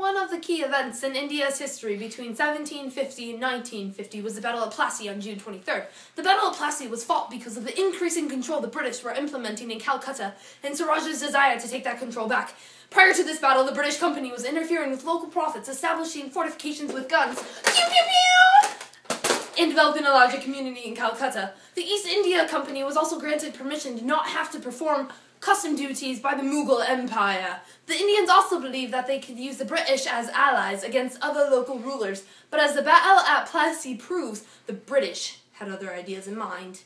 One of the key events in India's history between 1750 and 1950 was the Battle of Plassey on June 23rd. The Battle of Plassey was fought because of the increasing control the British were implementing in Calcutta and Siraj's desire to take that control back. Prior to this battle, the British company was interfering with local profits, establishing fortifications with guns, pew pew pew, and developing a larger community in Calcutta. The East India Company was also granted permission to not have to perform custom duties by the Mughal Empire. The Indians also believed that they could use the British as allies against other local rulers, but as the battle at Plassey proves, the British had other ideas in mind.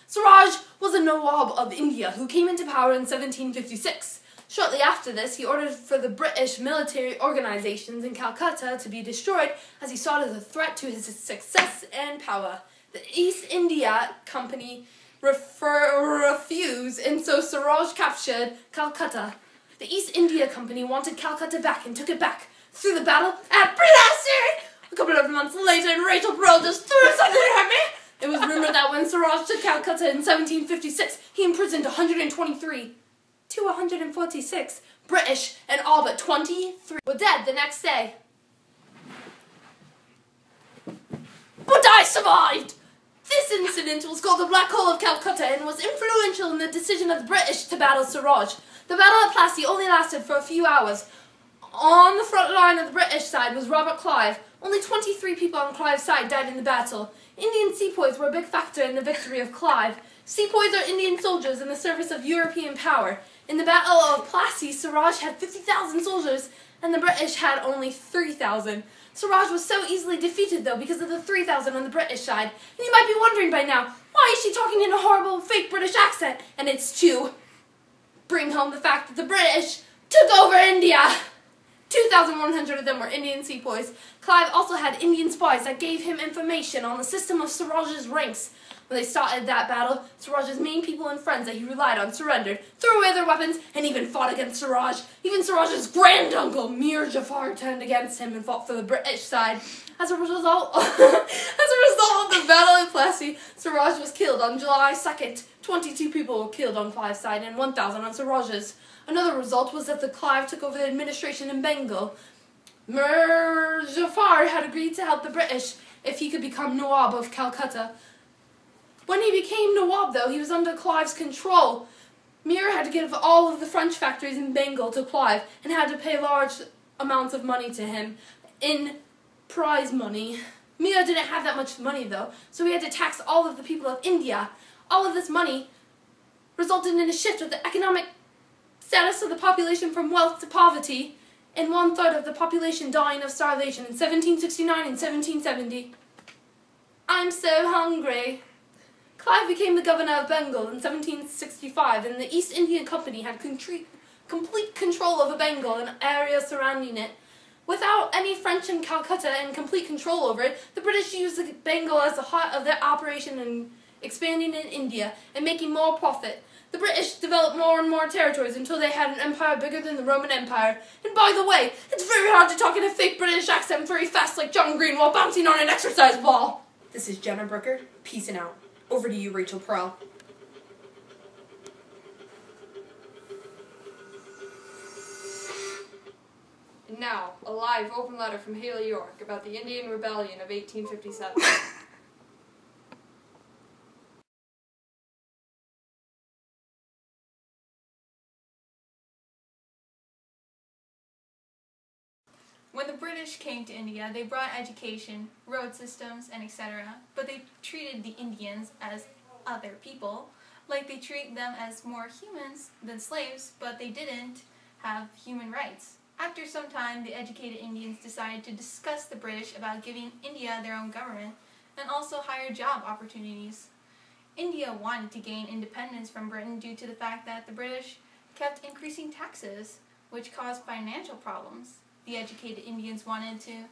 Siraj was a Nawab of India who came into power in 1756. Shortly after this, he ordered for the British military organizations in Calcutta to be destroyed as he saw it as a threat to his success and power. The East India Company refused, and so Siraj captured Calcutta. The East India Company wanted Calcutta back and took it back through the battle at Plassey. A couple of months later, and Rachel Pearl just threw something at me. It was rumored that when Siraj took Calcutta in 1756, he imprisoned 123 to 146 British, and all but 23 were dead the next day. But I survived! This incident was called the Black Hole of Calcutta and was influential in the decision of the British to battle Siraj. The battle at Plassey only lasted for a few hours. On the front line of the British side was Robert Clive. Only 23 people on Clive's side died in the battle. Indian sepoys were a big factor in the victory of Clive. Sepoys are Indian soldiers in the service of European power. In the Battle of Plassey, Siraj had 50,000 soldiers, and the British had only 3,000. Siraj was so easily defeated, though, because of the 3,000 on the British side. And you might be wondering by now, why is she talking in a horrible, fake British accent? And it's to bring home the fact that the British took over India. 2,100 of them were Indian sepoys. Clive also had Indian spies that gave him information on the system of Siraj's ranks. When they started that battle, Siraj's main people and friends that he relied on surrendered, threw away their weapons, and even fought against Siraj. Even Siraj's granduncle, Mir Jafar, turned against him and fought for the British side. As a result of the battle at Plassey, Siraj was killed on July 2nd. 22 people were killed on Clive's side and 1,000 on Siraj's. Another result was that the Clive took over the administration in Bengal. Mir Jafar had agreed to help the British if he could become Nawab of Calcutta. When he became Nawab, though, he was under Clive's control. Mir had to give all of the French factories in Bengal to Clive and had to pay large amounts of money to him in prize money. Mir didn't have that much money, though, so he had to tax all of the people of India. All of this money resulted in a shift of the economic status of the population from wealth to poverty, and 1/3 of the population dying of starvation in 1769 and 1770. I'm so hungry. Clive became the governor of Bengal in 1765, and the East India Company had complete control over Bengal and areas surrounding it. Without any French in Calcutta and complete control over it, the British used Bengal as the heart of their operation in expanding in India and making more profit. The British developed more and more territories until they had an empire bigger than the Roman Empire. And by the way, it's very hard to talk in a fake British accent very fast like John Green while bouncing on an exercise ball. This is Jenna Brooker, peacing out. Over to you, Rachel Pearl. And now, a live open letter from Haley York about the Indian Rebellion of 1857. When the British came to India, they brought education, road systems, and etc., but they treated the Indians as other people, like they treat them as more humans than slaves, but they didn't have human rights. After some time, the educated Indians decided to discuss the British about giving India their own government and also higher job opportunities. India wanted to gain independence from Britain due to the fact that the British kept increasing taxes, which caused financial problems. The educated Indians wanted to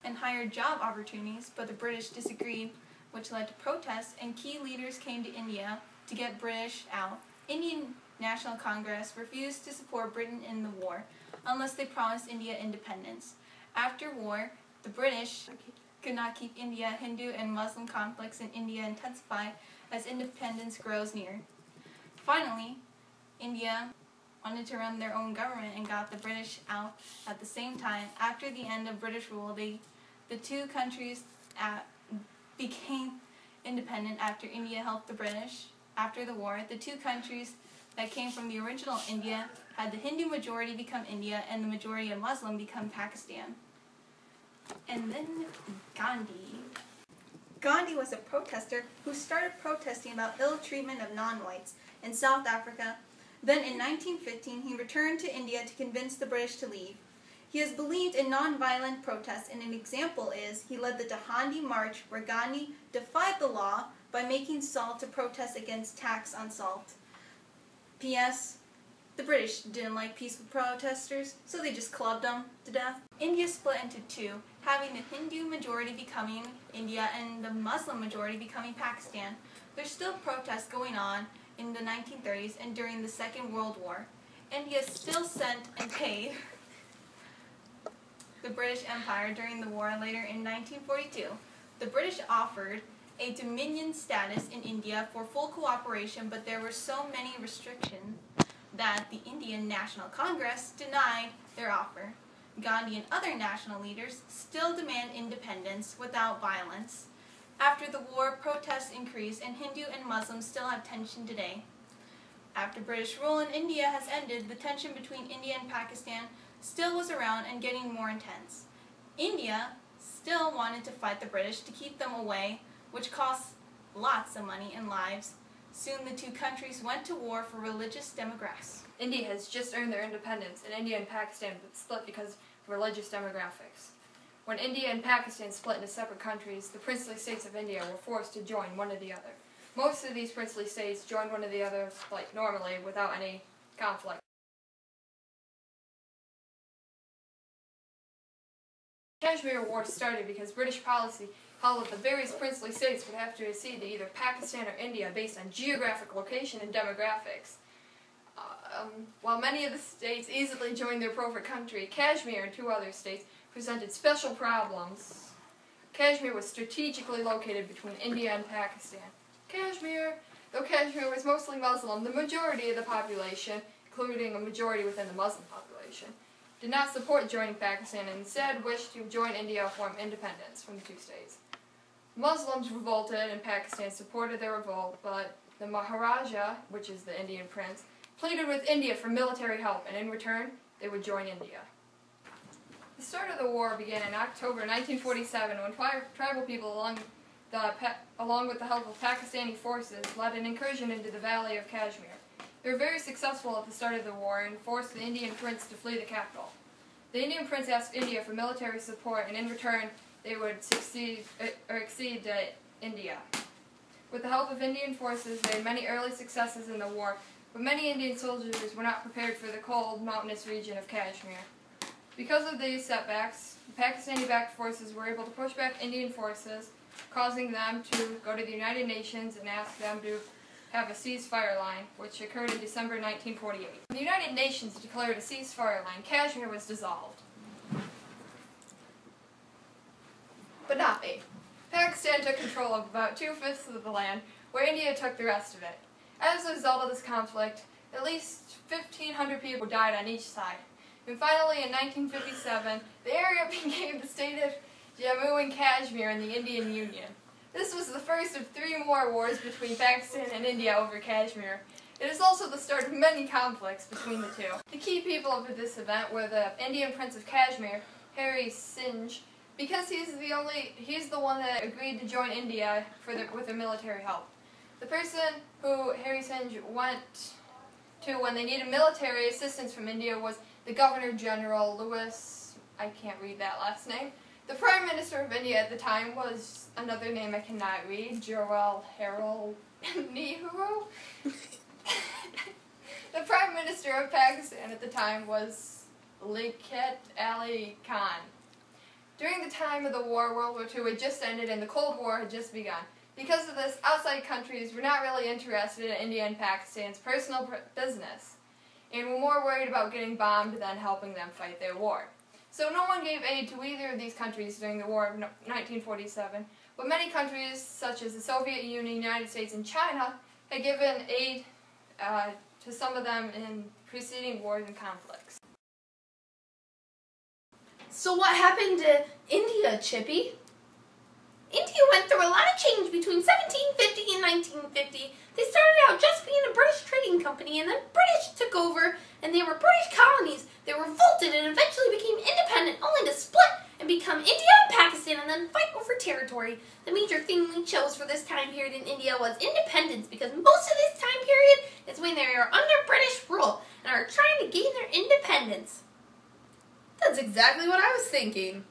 and higher job opportunities, but the British disagreed, which led to protests, and key leaders came to India to get British out. Indian National Congress refused to support Britain in the war unless they promised India independence. After war, the British could not keep India. Hindu and Muslim conflicts in India intensify as independence grows near. Finally, India wanted to run their own government and got the British out at the same time. After the end of British rule, the two countries became independent after India helped the British. After the war, the two countries that came from the original India had the Hindu majority become India and the majority of Muslim become Pakistan. And then Gandhi. Gandhi was a protester who started protesting about ill treatment of non-whites in South Africa. Then in 1915, he returned to India to convince the British to leave. He has believed in non-violent protests, and an example is he led the Dahandi March, where Gandhi defied the law by making salt to protest against tax on salt. P.S. The British didn't like peaceful protesters, so they just clubbed them to death. India split into two, having the Hindu majority becoming India and the Muslim majority becoming Pakistan. There's still protests going on in the 1930s and during the Second World War. India still sent and paid the British Empire during the war. Later in 1942, the British offered a dominion status in India for full cooperation, but there were so many restrictions that the Indian National Congress denied their offer. Gandhi and other national leaders still demand independence without violence. After the war, protests increased, and Hindu and Muslims still have tension today. After British rule in India has ended, the tension between India and Pakistan still was around and getting more intense. India still wanted to fight the British to keep them away, which cost lots of money and lives. Soon the two countries went to war for religious demographics. India has just earned their independence, and India and Pakistan split because of religious demographics. When India and Pakistan split into separate countries, the princely states of India were forced to join one or the other. Most of these princely states joined one or the other, like normally, without any conflict. The Kashmir War started because British policy held that the various princely states would have to accede to either Pakistan or India based on geographic location and demographics. While many of the states easily joined their appropriate country, Kashmir and two other states presented special problems. Kashmir was strategically located between India and Pakistan. Though Kashmir was mostly Muslim, the majority of the population, including a majority within the Muslim population, did not support joining Pakistan and instead wished to join India or form independence from the two states. Muslims revolted and Pakistan supported their revolt, but the Maharaja, which is the Indian prince, pleaded with India for military help, and in return, they would join India. The start of the war began in October 1947 when tribal people, along with the help of Pakistani forces, led an incursion into the valley of Kashmir. They were very successful at the start of the war and forced the Indian prince to flee the capital. The Indian prince asked India for military support, and in return, they would accede to India. With the help of Indian forces, they had many early successes in the war, but many Indian soldiers were not prepared for the cold, mountainous region of Kashmir. Because of these setbacks, Pakistani-backed forces were able to push back Indian forces, causing them to go to the United Nations and ask them to have a ceasefire line, which occurred in December 1948. When the United Nations declared a ceasefire line, Kashmir was dissolved. But not me. Pakistan took control of about 2/5 of the land, where India took the rest of it. As a result of this conflict, at least 1,500 people died on each side. And finally, in 1957, the area became the state of Jammu and Kashmir in the Indian Union. This was the first of 3 more wars between Pakistan and India over Kashmir. It is also the start of many conflicts between the two. The key people of this event were the Indian Prince of Kashmir, Hari Singh, because he's the one that agreed to join India with the military help. The person who Hari Singh went to when they needed military assistance from India was the Governor General Louis, I can't read that last name. The Prime Minister of India at the time was another name I cannot read, Jawaharlal Nehru. The Prime Minister of Pakistan at the time was Liaquat Ali Khan. During the time of the war, World War II had just ended and the Cold War had just begun. Because of this, outside countries were not really interested in India and Pakistan's personal business, and were more worried about getting bombed than helping them fight their war. So no one gave aid to either of these countries during the War of 1947, but many countries, such as the Soviet Union, United States, and China, had given aid to some of them in preceding wars and conflicts. So what happened to India, Chippy? India went through a lot of change between 1750 and 1950. They started out just being a British trading company, and then British took over, and they were British colonies. They revolted and eventually became independent, only to split and become India and Pakistan, and then fight over territory. The major thing we chose for this time period in India was independence, because most of this time period is when they are under British rule and are trying to gain their independence. That's exactly what I was thinking.